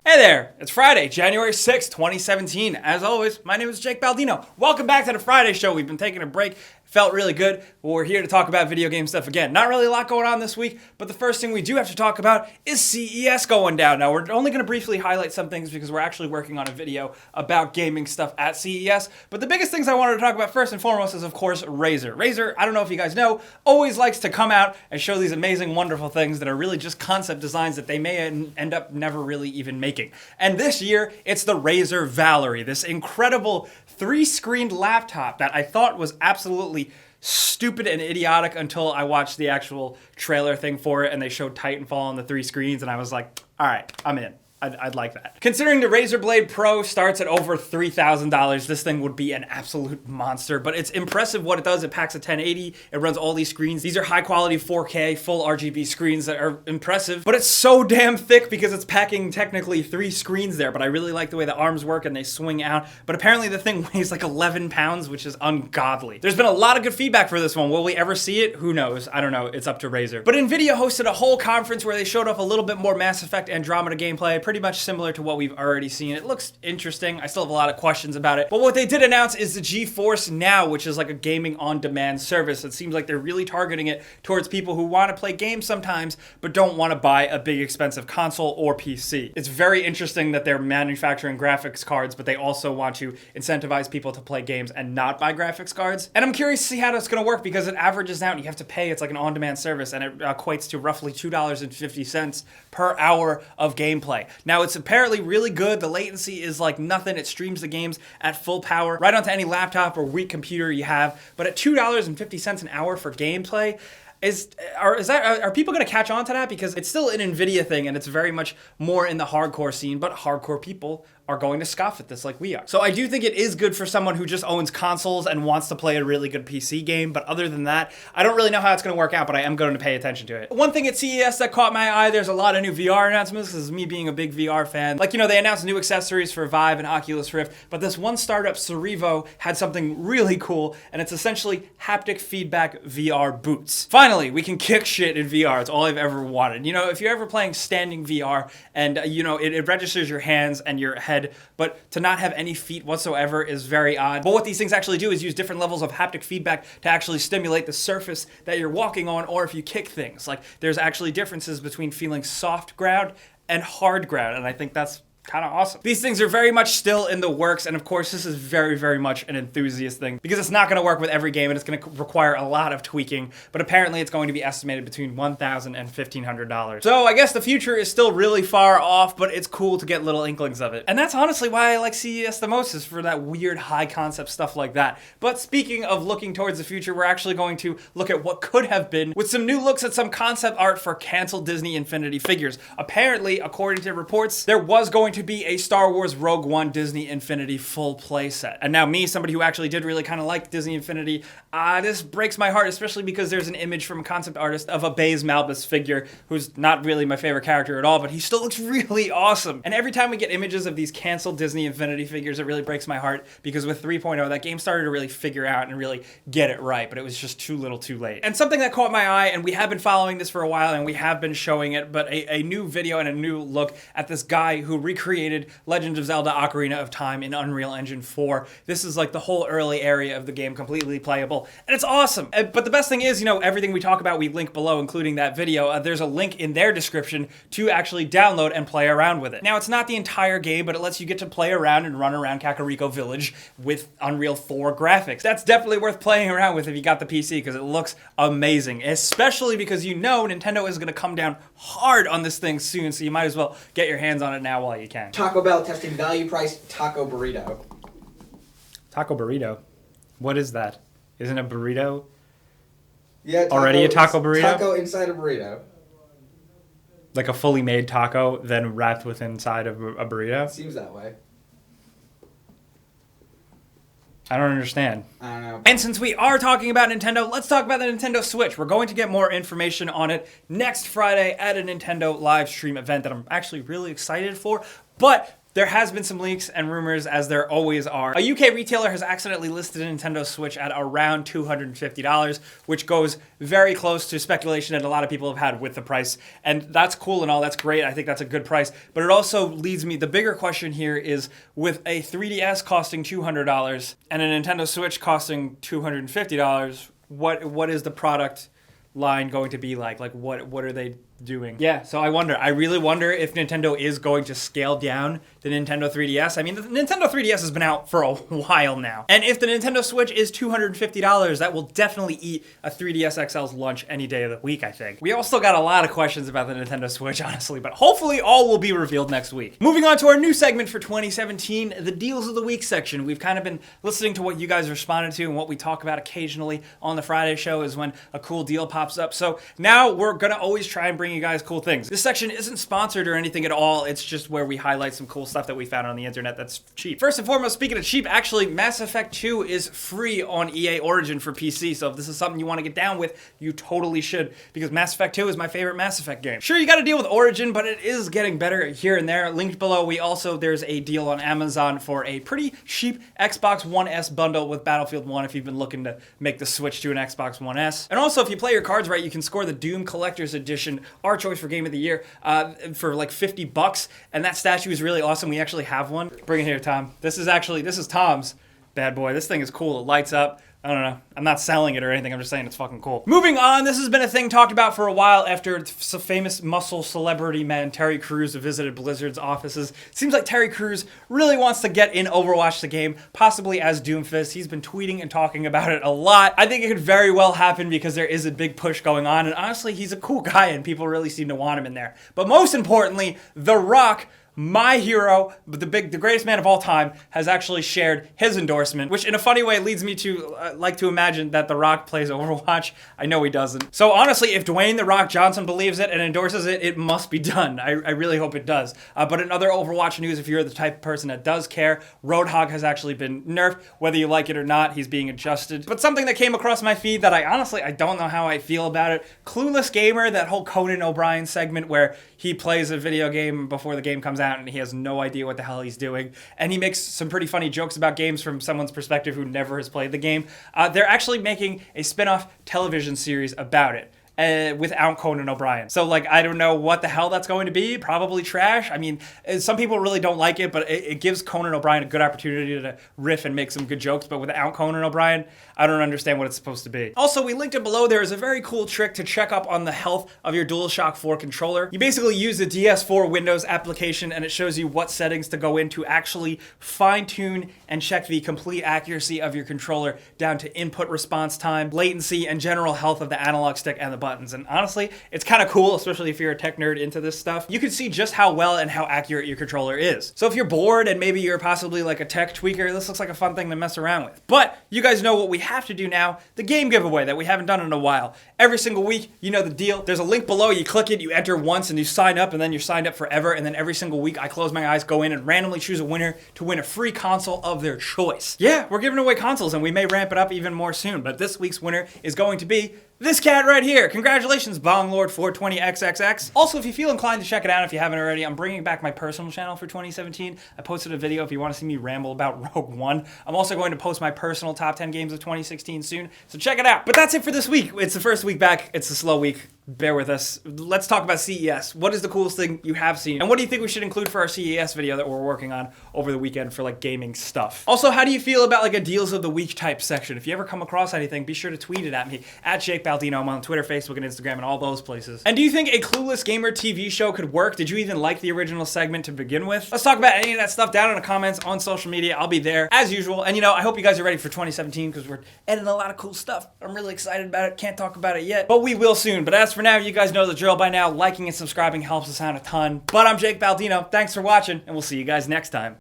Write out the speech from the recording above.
Hey there, it's Friday, January 6th, 2017. As always, my name is Jake Baldino. Welcome back to the Friday show. We've been taking a break. Felt really good. Well, we're here to talk about video game stuff again. Not really a lot going on this week, but the first thing we do have to talk about is CES going down. Now, we're only going to briefly highlight some things because we're actually working on a video about gaming stuff at CES. But the biggest things I wanted to talk about first and foremost is, of course, Razer. Razer, I don't know if you guys know, always likes to come out and show these amazing, wonderful things that are really just concept designs that they may end up never really even making. And this year, it's the Razer Valorie, this incredible three-screened laptop that I thought was absolutely stupid and idiotic until I watched the actual trailer thing for it and they showed Titanfall on the three screens and I was like, all right, I'm in. I'd like that. Considering the Razer Blade Pro starts at over $3,000, this thing would be an absolute monster, but it's impressive what it does. It packs a 1080, it runs all these screens. These are high quality 4K, full RGB screens that are impressive, but it's so damn thick because it's packing technically 3 screens there, but I really like the way the arms work and they swing out, but apparently the thing weighs like 11 pounds, which is ungodly. There's been a lot of good feedback for this one. Will we ever see it? Who knows? I don't know. It's up to Razer. But NVIDIA hosted a whole conference where they showed off a little bit more Mass Effect Andromeda gameplay, pretty much similar to what we've already seen. It looks interesting. I still have a lot of questions about it. But what they did announce is the GeForce Now, which is like a gaming on-demand service. It seems like they're really targeting it towards people who want to play games sometimes, but don't want to buy a big expensive console or PC. It's very interesting that they're manufacturing graphics cards, but they also want to incentivize people to play games and not buy graphics cards. And I'm curious to see how that's going to work because it averages out and you have to pay. It's like an on-demand service and it equates to roughly $2.50 per hour of gameplay. Now, it's apparently really good. The latency is like nothing. It streams the games at full power right onto any laptop or weak computer you have. But at $2.50 an hour for gameplay, are people going to catch on to that? Because it's still an NVIDIA thing and it's very much more in the hardcore scene, but hardcore people are going to scoff at this like we are. So I do think it is good for someone who just owns consoles and wants to play a really good PC game, but other than that, I don't really know how it's going to work out, but I am going to pay attention to it. One thing at CES that caught my eye, there's a lot of new VR announcements. This is me being a big VR fan. Like, they announced new accessories for Vive and Oculus Rift, but this one startup, Cerevo, had something really cool, and it's essentially haptic feedback VR boots. Finally, we can kick shit in VR. It's all I've ever wanted. If you're ever playing standing VR and, it registers your hands and your head, but to not have any feet whatsoever is very odd. But what these things actually do is use different levels of haptic feedback to actually stimulate the surface that you're walking on, or if you kick things. Like, there's actually differences between feeling soft ground and hard ground, and I think that's kind of awesome. These things are very much still in the works, and of course this is very, very much an enthusiast thing because it's not going to work with every game and it's going to require a lot of tweaking, but apparently it's going to be estimated between $1,000 and $1,500. So I guess the future is still really far off, but it's cool to get little inklings of it. And that's honestly why I like CES the most, is for that weird high concept stuff like that. But speaking of looking towards the future, we're actually going to look at what could have been with some new looks at some concept art for canceled Disney Infinity figures. Apparently, according to reports, there was going to be a Star Wars Rogue One Disney Infinity full playset. And now me, somebody who actually did really kind of like Disney Infinity, this breaks my heart, especially because there's an image from a concept artist of a Baze Malbus figure, who's not really my favorite character at all, but he still looks really awesome. And every time we get images of these canceled Disney Infinity figures, it really breaks my heart, because with 3.0, that game started to really figure out and really get it right, but it was just too little too late. And something that caught my eye, and we have been following this for a while, and we have been showing it, but a new video and a new look at this guy who recreated Legend of Zelda Ocarina of Time in Unreal Engine 4. This is like the whole early area of the game, completely playable, and it's awesome. But the best thing is, everything we talk about, we link below, including that video. There's a link in their description to actually download and play around with it. Now, it's not the entire game, but it lets you get to play around and run around Kakariko Village with Unreal 4 graphics. That's definitely worth playing around with if you got the PC, because it looks amazing, especially because Nintendo is going to come down hard on this thing soon, so you might as well get your hands on it now while you can. Taco Bell testing value price taco burrito. Taco burrito? What is that? Isn't a burrito already a taco burrito? Taco inside a burrito. Like a fully made taco, then wrapped inside of a burrito? Seems that way. I don't understand. I don't know. And since we are talking about Nintendo, let's talk about the Nintendo Switch. We're going to get more information on it next Friday at a Nintendo live stream event that I'm actually really excited for. But There has been some leaks and rumors, as there always are. A UK retailer has accidentally listed a Nintendo Switch at around $250, which goes very close to speculation that a lot of people have had with the price. And that's cool and all, that's great. I think that's a good price. But it also leads me, the bigger question here is, with a 3DS costing $200 and a Nintendo Switch costing $250, what is the product line going to be like? Like, what are they doing? Yeah, so I really wonder if Nintendo is going to scale down the Nintendo 3DS. I mean, the Nintendo 3DS has been out for a while now. And if the Nintendo Switch is $250, that will definitely eat a 3DS XL's lunch any day of the week, I think. We also got a lot of questions about the Nintendo Switch, honestly, but hopefully all will be revealed next week. Moving on to our new segment for 2017, the Deals of the Week section. We've kind of been listening to what you guys responded to, and what we talk about occasionally on the Friday show is when a cool deal pops up. So now we're gonna always try and bring you guys cool things. This section isn't sponsored or anything at all. It's just where we highlight some cool stuff that we found on the internet that's cheap. First and foremost, speaking of cheap, actually, Mass Effect 2 is free on EA Origin for PC. So if this is something you want to get down with, you totally should, because Mass Effect 2 is my favorite Mass Effect game. Sure, you got to deal with Origin, but it is getting better here and there. Linked below, there's a deal on Amazon for a pretty cheap Xbox One S bundle with Battlefield 1 if you've been looking to make the switch to an Xbox One S. And also, if you play your cards right, you can score the Doom Collector's Edition, our choice for Game of the Year, for like $50, and that statue is really awesome. We actually have one. Bring it here, Tom. This is Tom's bad boy. This thing is cool. It lights up. I don't know. I'm not selling it or anything. I'm just saying it's fucking cool. Moving on, this has been a thing talked about for a while after famous muscle celebrity man Terry Crews visited Blizzard's offices. Seems like Terry Crews really wants to get in Overwatch the game, possibly as Doomfist. He's been tweeting and talking about it a lot. I think it could very well happen because there is a big push going on, and honestly, he's a cool guy and people really seem to want him in there. But most importantly, The Rock, my hero, the greatest man of all time, has actually shared his endorsement, which in a funny way leads me to like to imagine that The Rock plays Overwatch. I know he doesn't. So honestly, if Dwayne "The Rock" Johnson believes it and endorses it, it must be done. I really hope it does. But in other Overwatch news, if you're the type of person that does care, Roadhog has actually been nerfed. Whether you like it or not, he's being adjusted. But something that came across my feed that I don't know how I feel about it. Clueless Gamer, that whole Conan O'Brien segment where he plays a video game before the game comes out and he has no idea what the hell he's doing. And he makes some pretty funny jokes about games from someone's perspective who never has played the game. They're actually making a spin-off television series about it. Without Conan O'Brien. So, like, I don't know what the hell that's going to be. Probably trash. I mean, some people really don't like it, but it gives Conan O'Brien a good opportunity to riff and make some good jokes. But without Conan O'Brien, I don't understand what it's supposed to be. Also, we linked it below. There is a very cool trick to check up on the health of your DualShock 4 controller. You basically use the DS4 Windows application, and it shows you what settings to go in to actually fine-tune and check the complete accuracy of your controller down to input response time, latency, and general health of the analog stick and the buttons. And honestly, it's kind of cool, especially if you're a tech nerd into this stuff. You can see just how well and how accurate your controller is. So if you're bored and maybe you're possibly like a tech tweaker, this looks like a fun thing to mess around with. But you guys know what we have to do now, the game giveaway that we haven't done in a while. Every single week, you know the deal. There's a link below, you click it, you enter once and you sign up, and then you're signed up forever. And then every single week, I close my eyes, go in and randomly choose a winner to win a free console of their choice. Yeah, we're giving away consoles and we may ramp it up even more soon, but this week's winner is going to be this cat right here. Congratulations, BongLord420XXX. Also, if you feel inclined to check it out, if you haven't already, I'm bringing back my personal channel for 2017. I posted a video if you want to see me ramble about Rogue One. I'm also going to post my personal top 10 games of 2016 soon, so check it out. But that's it for this week. It's the first week back. It's a slow week. Bear with us. Let's talk about CES. What is the coolest thing you have seen? And what do you think we should include for our CES video that we're working on over the weekend for like gaming stuff? Also, how do you feel about like a deals of the week type section? If you ever come across anything, be sure to tweet it at me at Jake Baldino. I'm on Twitter, Facebook, and Instagram, and all those places. And do you think a Clueless Gamer TV show could work? Did you even like the original segment to begin with? Let's talk about any of that stuff down in the comments on social media. I'll be there as usual. And you know, I hope you guys are ready for 2017 because we're editing a lot of cool stuff. I'm really excited about it. Can't talk about it yet, but we will soon. But as for now, you guys know the drill by now. Liking and subscribing helps us out a ton. But I'm Jake Baldino. Thanks for watching, and we'll see you guys next time.